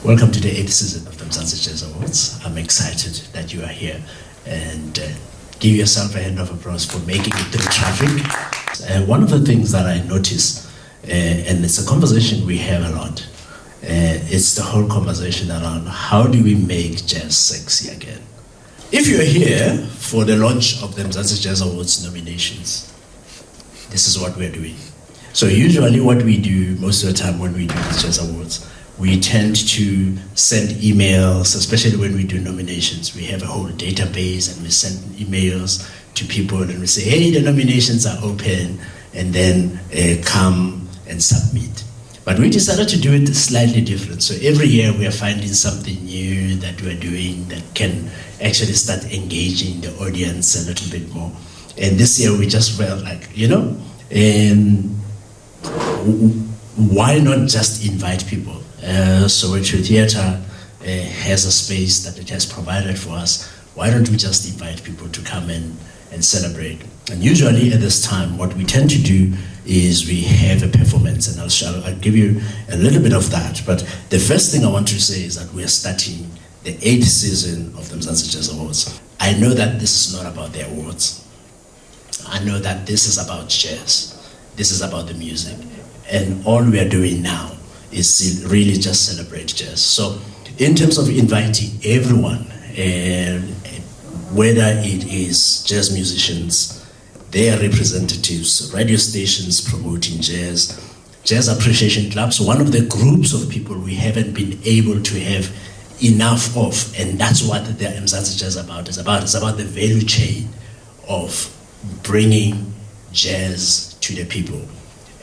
Welcome to the 8th season of the Mzantsi Jazz Awards. I'm excited that you are here, and give yourself a hand of applause for making it through traffic. One of the things that I notice, and it's a conversation we have a lot, it's the whole conversation around how do we make jazz sexy again. If you're here for the launch of the Mzantsi Jazz Awards nominations, this is what we're doing. So usually what we do most of the time when we do the Jazz Awards, we tend to send emails, especially when we do nominations. We have a whole database and we send emails to people and we say, hey, the nominations are open, and then come and submit. But we decided to do it slightly different. So every year we are finding something new that we're doing that can actually start engaging the audience a little bit more. And this year we just felt like, why not just invite people? Soweto Theatre has a space that it has provided for us. Why don't we just invite people to come in and celebrate? And usually at this time, what we tend to do is we have a performance, and I'll give you a little bit of that. But the first thing I want to say is that we are starting the 8th season of the Mzantsi Jazz Awards. I know that this is not about the awards. I know that this is about jazz. This is about the music. And all we are doing now is really just celebrate jazz. So in terms of inviting everyone, whether it is jazz musicians, their representatives, radio stations promoting jazz, jazz appreciation clubs, one of the groups of people we haven't been able to have enough of, and that's what the Mzantsi Jazz is about. It's about the value chain of bringing jazz to the people.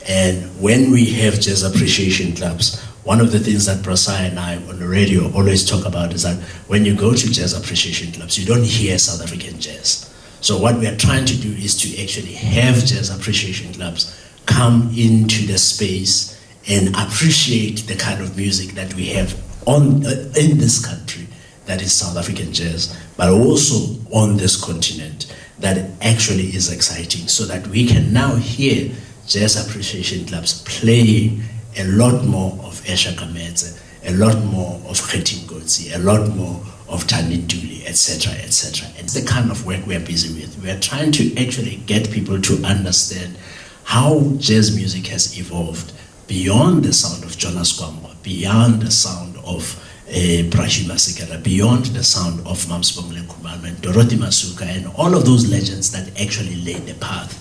And when we have jazz appreciation clubs, one of the things that Brasai and I on the radio always talk about is that when you go to jazz appreciation clubs, you don't hear South African jazz. So what we are trying to do is to actually have jazz appreciation clubs come into the space and appreciate the kind of music that we have in this country, that is South African jazz, but also on this continent, that actually is exciting, so that we can now hear jazz appreciation clubs playing a lot more of Esha Kametse, a lot more of Khetin Kotsi, a lot more of Tani Duli, etc., etc. And it's the kind of work we're busy with. We're trying to actually get people to understand how jazz music has evolved beyond the sound of Jonas Kwamwa, beyond the sound of Brahima Sikela, beyond the sound of Mamsibongile Khumalo and Dorothy Masuka and all of those legends that actually laid the path.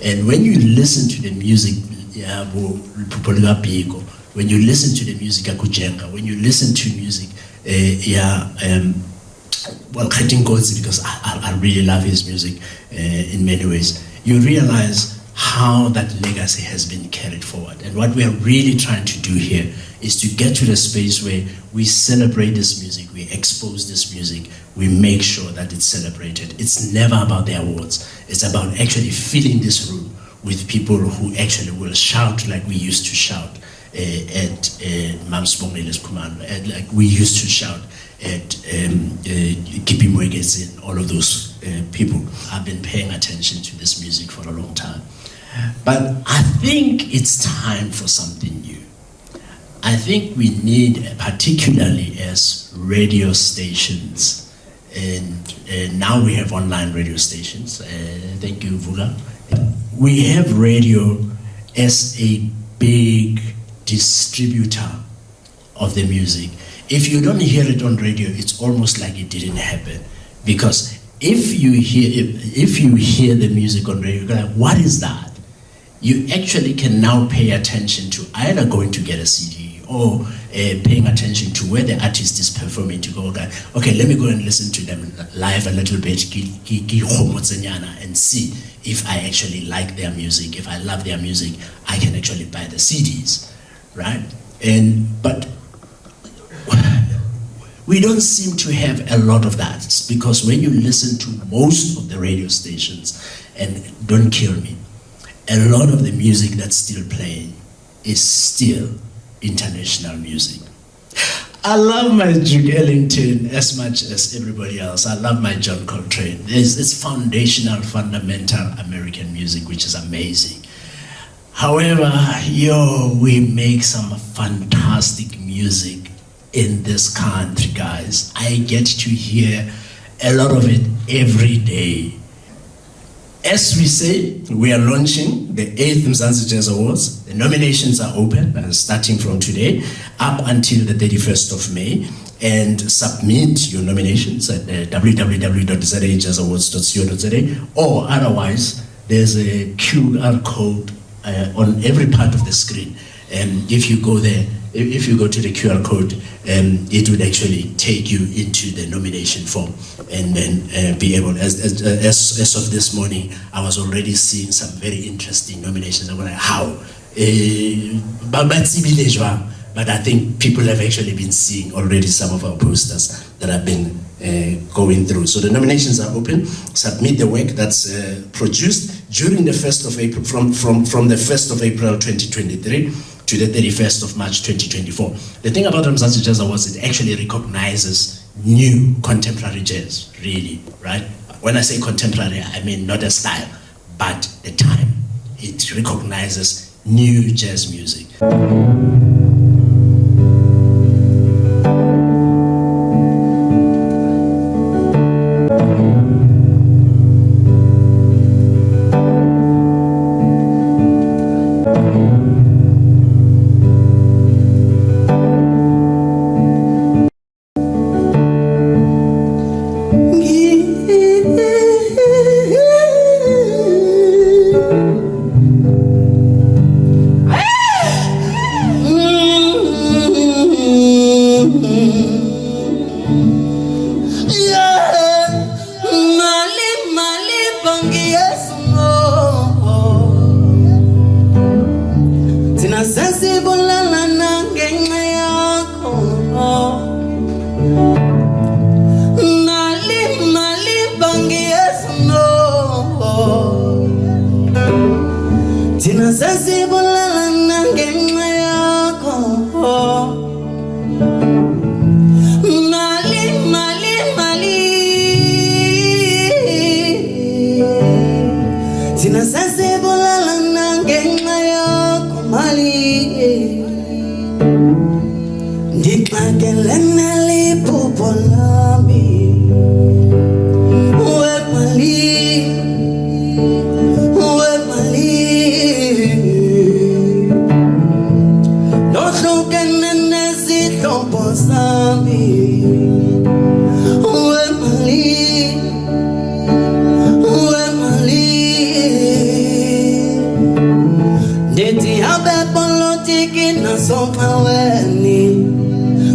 And when you listen to the music, when you listen to the music Akujenga, when you listen to music, Khetin Kotsi, because I really love his music in many ways, you realize how that legacy has been carried forward. And what we are really trying to do here is to get to the space where we celebrate this music, we expose this music, we make sure that it's celebrated. It's never about the awards. It's about actually filling this room with people who actually will shout like we used to shout at Mamsibongile Khumalo, and like we used to shout at Kipi Mwegezi and all of those people. I've been paying attention to this music for a long time. But I think it's time for something new. I think we need, particularly as radio stations, and now we have online radio stations. Thank you, Vuga. We have radio as a big distributor of the music. If you don't hear it on radio, it's almost like it didn't happen. Because if you hear the music on radio, you're like, what is that? You actually can now pay attention to either going to get a CD or paying attention to where the artist is performing, to go, okay, let me go and listen to them live a little bit and see if I actually like their music. If I love their music, I can actually buy the CDs, right? But we don't seem to have a lot of that. It's because when you listen to most of the radio stations, and don't kill me, a lot of the music that's still playing is still international music. I love my Duke Ellington as much as everybody else. I love my John Coltrane. It's foundational, fundamental American music, which is amazing. However, we make some fantastic music in this country, guys. I get to hear a lot of it every day. As we say, we are launching the 8th Mzantsi Jazz Awards. The nominations are open, starting from today, up until the 31st of May. And submit your nominations at www.zajazzawards.co.za, or otherwise, there's a QR code on every part of the screen. And if you go there, if you go to the QR code, it would actually take you into the nomination form, and then be able, as of this morning, I was already seeing some very interesting nominations. I'm like, how? But I think people have actually been seeing already some of our posters that have been going through. So the nominations are open. Submit the work that's produced during the 1st of April, from the 1st of April 2023 to the 31st of March 2024. The thing about the Mzantsi Jazz Awards, it actually recognizes new contemporary jazz, really, right? When I say contemporary, I mean not a style, but the time. It recognizes new jazz music.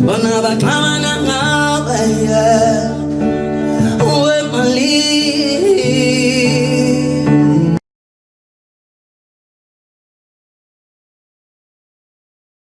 When I